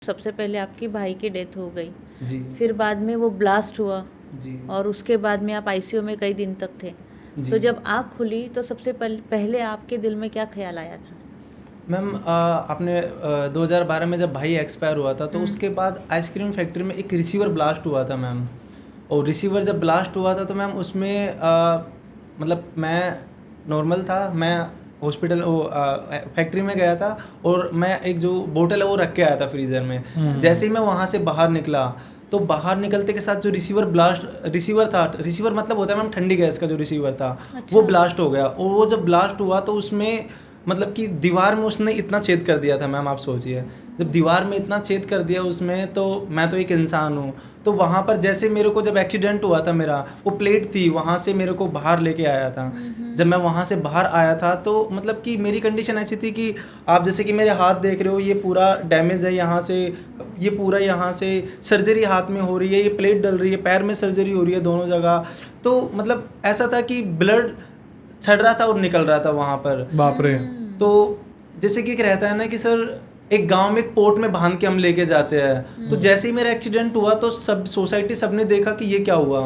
सबसे पहले आपके भाई की डेथ हो गई, जी फिर बाद में वो ब्लास्ट हुआ जी और उसके बाद में आप आईसीयू में कई दिन तक थे। जी तो जब आँख खुली तो सबसे पहले आपके दिल में क्या ख्याल आया था? मैम, आपने 2012 में जब भाई एक्सपायर हुआ था तो उसके बाद आइसक्रीम फैक्ट्री में एक रिसीवर ब्लास्ट हुआ था मैम। और रिसीवर जब ब्लास्ट हुआ था तो मैम उसमें मतलब मैं नॉर्मल था, मैं हॉस्पिटल वो फैक्ट्री में गया था और मैं एक जो बोतल है वो रख के आया था फ्रीज़र में। जैसे ही मैं वहाँ से बाहर निकला तो बाहर निकलते के साथ जो रिसीवर मतलब होता है मैम ठंडी गैस का जो रिसीवर था अच्छा। वो ब्लास्ट हो गया। और वो जब ब्लास्ट हुआ तो उसमें मतलब कि दीवार में उसने इतना छेद कर दिया था मैम, आप सोचिए जब दीवार में इतना छेद कर दिया उसमें, तो मैं तो एक इंसान हूँ। तो वहाँ पर जैसे मेरे को जब एक्सीडेंट हुआ था मेरा, वो प्लेट थी वहाँ से मेरे को बाहर लेके आया था। जब मैं वहाँ से बाहर आया था तो मतलब कि मेरी कंडीशन ऐसी थी कि आप जैसे कि मेरे हाथ देख रहे हो, ये पूरा डैमेज है यहाँ से, ये पूरा यहाँ से सर्जरी हाथ में हो रही है, ये प्लेट डल रही है, पैर में सर्जरी हो रही है दोनों जगह। तो मतलब ऐसा था कि ब्लड छड़ रहा था और निकल रहा था वहाँ पर। बाप रे। तो जैसे कि एक रहता है ना कि सर एक गांव में एक पोर्ट में बांध के हम लेके जाते हैं, तो जैसे ही मेरा एक्सीडेंट हुआ तो सब सोसाइटी सबने देखा कि ये क्या हुआ।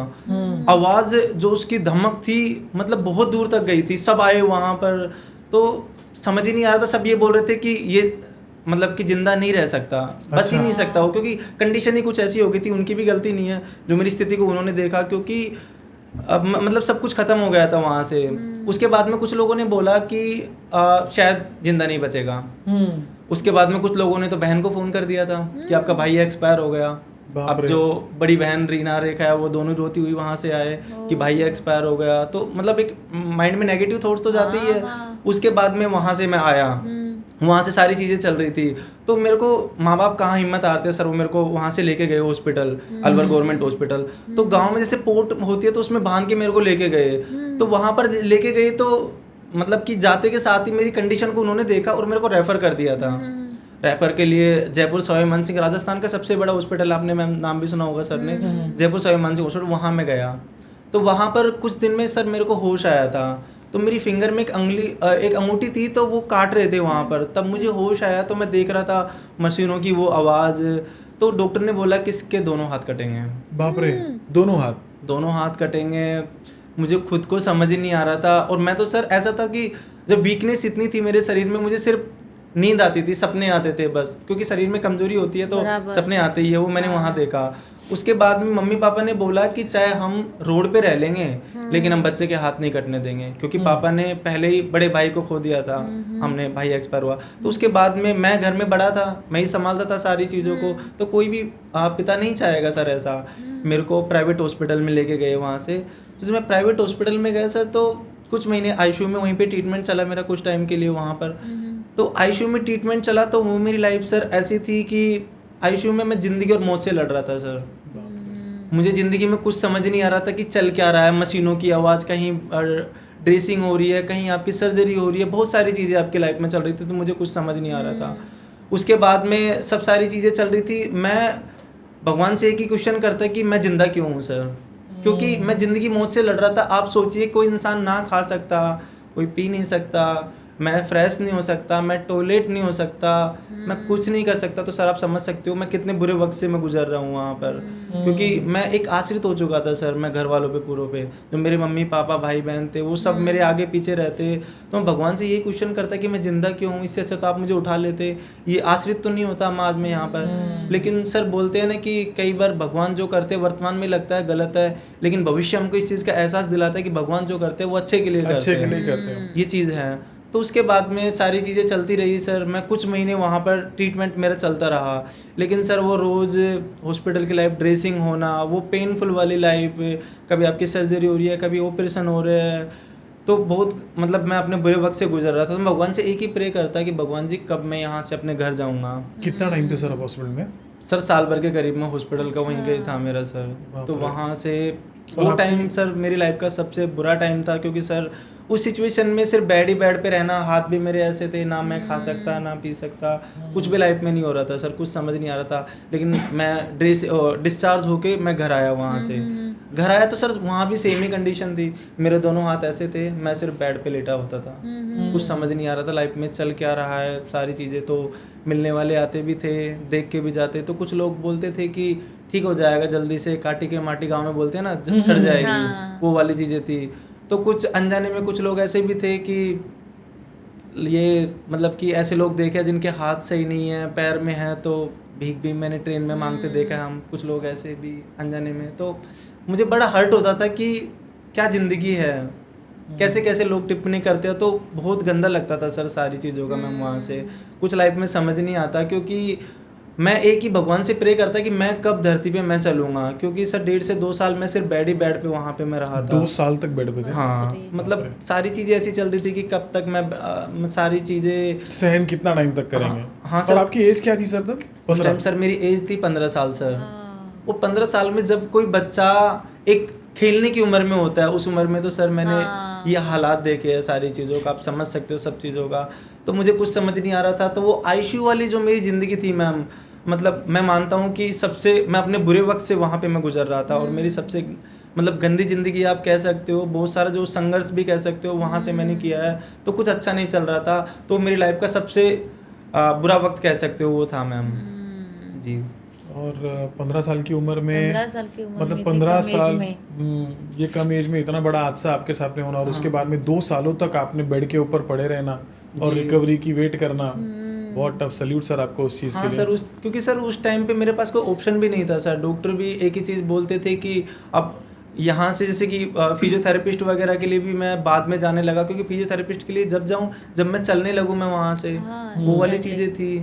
आवाज़ जो उसकी धमक थी मतलब बहुत दूर तक गई थी, सब आए वहाँ पर। तो समझ ही नहीं आ रहा था, सब ये बोल रहे थे कि ये मतलब कि जिंदा नहीं रह सकता, बच ही नहीं सकता वो, क्योंकि कंडीशन ही कुछ ऐसी हो गई थी। उनकी भी गलती नहीं है जो मेरी स्थिति को उन्होंने देखा, क्योंकि अब मतलब सब कुछ ख़त्म हो गया था वहाँ से। उसके बाद में कुछ लोगों ने बोला कि शायद जिंदा नहीं बचेगा। उसके बाद में कुछ लोगों ने तो बहन को फ़ोन कर दिया था कि आपका भाई एक्सपायर हो गया। बाप अब रे। जो बड़ी बहन रीना रेखा है वो दोनों रोती हुई वहाँ से आए कि भाई एक्सपायर हो गया। तो मतलब एक माइंड में नेगेटिव थॉट्स तो जाती ही है। उसके बाद में वहाँ से मैं आया, वहाँ से सारी चीज़ें चल रही थी। तो मेरे को माँ बाप कहाँ हिम्मत हारते हैं सर, वो मेरे को वहाँ से लेके गए हॉस्पिटल, अलवर गवर्नमेंट हॉस्पिटल। तो गांव में जैसे पोर्ट होती है तो उसमें बांध के मेरे को लेके गए। तो वहाँ पर लेके गए तो मतलब कि जाते के साथ ही मेरी कंडीशन को उन्होंने देखा और मेरे को रेफ़र कर दिया था। रेफर के लिए जयपुर सवाई मान सिंह, राजस्थान का सबसे बड़ा हॉस्पिटल, आपने मैम नाम भी सुना होगा सर ने, जयपुर सवाई मान सिंह हॉस्पिटल, वहाँ मैं गया। तो वहाँ पर कुछ दिन में सर मेरे को होश आया था। तो मेरी फिंगर में एक अंगूठी थी, तो वो काट रहे थे वहाँ पर। तब मुझे होश आया तो मैं देख रहा था मशीनों की वो आवाज़। तो डॉक्टर ने बोला कि इसके दोनों हाथ कटेंगे। बाप रे, दोनों हाथ कटेंगे। मुझे खुद को समझ ही नहीं आ रहा था। और मैं तो सर ऐसा था कि जब वीकनेस इतनी थी मेरे शरीर में, मुझे सिर्फ नींद आती थी, सपने आते थे बस, क्योंकि शरीर में कमजोरी होती है तो सपने आते ही है, वो मैंने वहाँ देखा। उसके बाद में मम्मी पापा ने बोला कि चाहे हम रोड पे रह लेंगे लेकिन हम बच्चे के हाथ नहीं कटने देंगे, क्योंकि पापा ने पहले ही बड़े भाई को खो दिया था, हमने भाई एक्सपायर हुआ। तो उसके बाद में मैं घर में बड़ा था, मैं ही संभालता था सारी चीज़ों को। तो कोई भी पिता नहीं चाहेगा सर ऐसा। मेरे को प्राइवेट हॉस्पिटल में लेके गए वहाँ से। तो जब मैं प्राइवेट हॉस्पिटल में गया सर, तो कुछ महीने आईसीयू में वहीं पे ट्रीटमेंट चला मेरा कुछ टाइम के लिए वहाँ पर। तो आईसीयू में ट्रीटमेंट चला तो वो मेरी लाइफ सर ऐसी थी कि आईसीयू में मैं ज़िंदगी और मौत से लड़ रहा था सर। मुझे ज़िंदगी में कुछ समझ नहीं आ रहा था कि चल क्या रहा है। मशीनों की आवाज़, कहीं ड्रेसिंग हो रही है, कहीं आपकी सर्जरी हो रही है, बहुत सारी चीज़ें आपकी लाइफ में चल रही थी, तो मुझे कुछ समझ नहीं आ रहा था। उसके बाद में सब सारी चीज़ें चल रही थी। मैं भगवान से एक ही क्वेश्चन करता कि मैं ज़िंदा क्यों हूँ सर, क्योंकि मैं ज़िंदगी मौत से लड़ रहा था। आप सोचिए, कोई इंसान ना खा सकता, कोई पी नहीं सकता, मैं फ्रेश नहीं हो सकता, मैं टॉयलेट नहीं हो सकता, मैं कुछ नहीं कर सकता। तो सर आप समझ सकते हो मैं कितने बुरे वक्त से मैं गुजर रहा हूँ वहाँ पर, क्योंकि मैं एक आश्रित हो चुका था सर। मैं घर वालों पे पूरों पे, जो मेरे मम्मी पापा भाई बहन थे वो सब मेरे आगे पीछे रहते। तो मैं भगवान से यही क्वेश्चन करता कि मैं ज़िंदा क्यों हूँ, इससे अच्छा तो आप मुझे उठा लेते, ये आश्रित तो नहीं होता आज मैं यहाँ पर। लेकिन सर बोलते हैं ना कि कई बार भगवान जो करते हैं वर्तमान में लगता है गलत है, लेकिन भविष्य हमको इस चीज़ का एहसास दिलाता है कि भगवान जो करते हैं वो अच्छे के लिए करते हैं। ये चीज़ है। तो उसके बाद में सारी चीज़ें चलती रही सर। मैं कुछ महीने वहाँ पर ट्रीटमेंट मेरा चलता रहा, लेकिन सर वो रोज़ हॉस्पिटल की लाइफ, ड्रेसिंग होना, वो पेनफुल वाली लाइफ, कभी आपकी सर्जरी हो रही है, कभी ऑपरेशन हो रहे हैं, तो बहुत मतलब मैं अपने बुरे वक्त से गुजर रहा था। तो मैं भगवान से एक ही प्रे करता कि भगवान जी कब मैं यहाँ से अपने घर जाऊँगा। कितना टाइम थे सर आप हॉस्पिटल में? सर साल भर के करीब में हॉस्पिटल का वहीं गई था मेरा सर। तो वहाँ से वो टाइम सर मेरी लाइफ का सबसे बुरा टाइम था, क्योंकि सर उस सिचुएशन में सिर्फ बेड ही बेड पे रहना, हाथ भी मेरे ऐसे थे, ना मैं खा सकता ना पी सकता, कुछ भी लाइफ में नहीं हो रहा था सर, कुछ समझ नहीं आ रहा था। लेकिन मैं डिस्चार्ज होके मैं घर आया वहाँ से। घर आया तो सर वहाँ भी सेम ही कंडीशन थी, मेरे दोनों हाथ ऐसे थे, मैं सिर्फ बेड पे लेटा होता था। कुछ समझ नहीं आ रहा था लाइफ में चल क्या रहा है। सारी चीज़ें तो मिलने वाले आते भी थे, देख के भी जाते, तो कुछ लोग बोलते थे कि ठीक हो जाएगा जल्दी से, काटी के माटी गाँव में बोलते हैं ना, छड़ जाएगी, हाँ। वो वाली चीज़ें थी। तो कुछ अनजाने में कुछ लोग ऐसे भी थे कि ये मतलब कि ऐसे लोग देखे जिनके हाथ सही नहीं है, पैर में है, तो भीख भी मैंने ट्रेन में मांगते देखा है हम, कुछ लोग ऐसे भी अनजाने में। तो मुझे बड़ा हर्ट होता था कि क्या ज़िंदगी है, कैसे कैसे लोग टिप्पणी करते हैं, तो बहुत गंदा लगता था सर सारी चीज़ों का। मैं वहाँ से कुछ लाइफ में समझ नहीं आता, क्योंकि मैं एक ही भगवान से प्रे करता कि मैं कब धरती पे मैं चलूँगा, क्योंकि सर 1.5 से 2 साल मैं सिर्फ बेड पे वहाँ पे मैं रहा था। 2 साल तक बेड पे थे? हाँ, मतलब सारी चीज़ें ऐसी चल रही थी कि कब तक मैं सारी चीज़ें सहन कितना टाइम तक करेंगे? हाँ और सर। आपकी एज क्या थी सर तब? उस टाइम सर मेरी एज थी 15 साल सर। वो 15 साल में जब कोई बच्चा एक खेलने की उम्र में होता है, उस उम्र में तो सर मैंने ये हालात देखे हैं सारी चीज़ों का, आप समझ सकते हो सब चीज़ों का। तो मुझे कुछ समझ नहीं आ रहा था। तो वो आईसीयू वाली जो मेरी ज़िंदगी थी मैम, मतलब मैं मानता हूँ कि सबसे मैं अपने बुरे वक्त से वहाँ पे मैं गुजर रहा था, और मेरी सबसे मतलब गंदी ज़िंदगी आप कह सकते हो, बहुत सारा जो संघर्ष भी कह सकते हो वहाँ से मैंने किया है। तो कुछ अच्छा नहीं चल रहा था, तो मेरी लाइफ का सबसे बुरा वक्त कह सकते हो वो था मैम जी। और 15 साल की उम्र में 15 साल की उम्र मतलब में 15 इतनी कम साल एज में। ये कम एज में इतना बड़ा हादसा आपके साथ में होना, और उसके बाद में 2 सालों तक आपने बेड के ऊपर पड़े रहना और रिकवरी की वेट करना, बहुत टफ। सैल्यूट सर आपको उस चीज़ के लिए। सर क्योंकि सर उस टाइम पे मेरे पास कोई ऑप्शन भी नहीं था सर। डॉक्टर भी एक ही चीज़ बोलते थे कि अब यहाँ से जैसे कि फिजियोथेरेपिस्ट वगैरह के लिए भी मैं बाद में जाने लगा, क्योंकि फिजियोथेरेपिस्ट के लिए जब मैं चलने लगूँ मैं वहाँ से, वो वाली चीज़ें थी।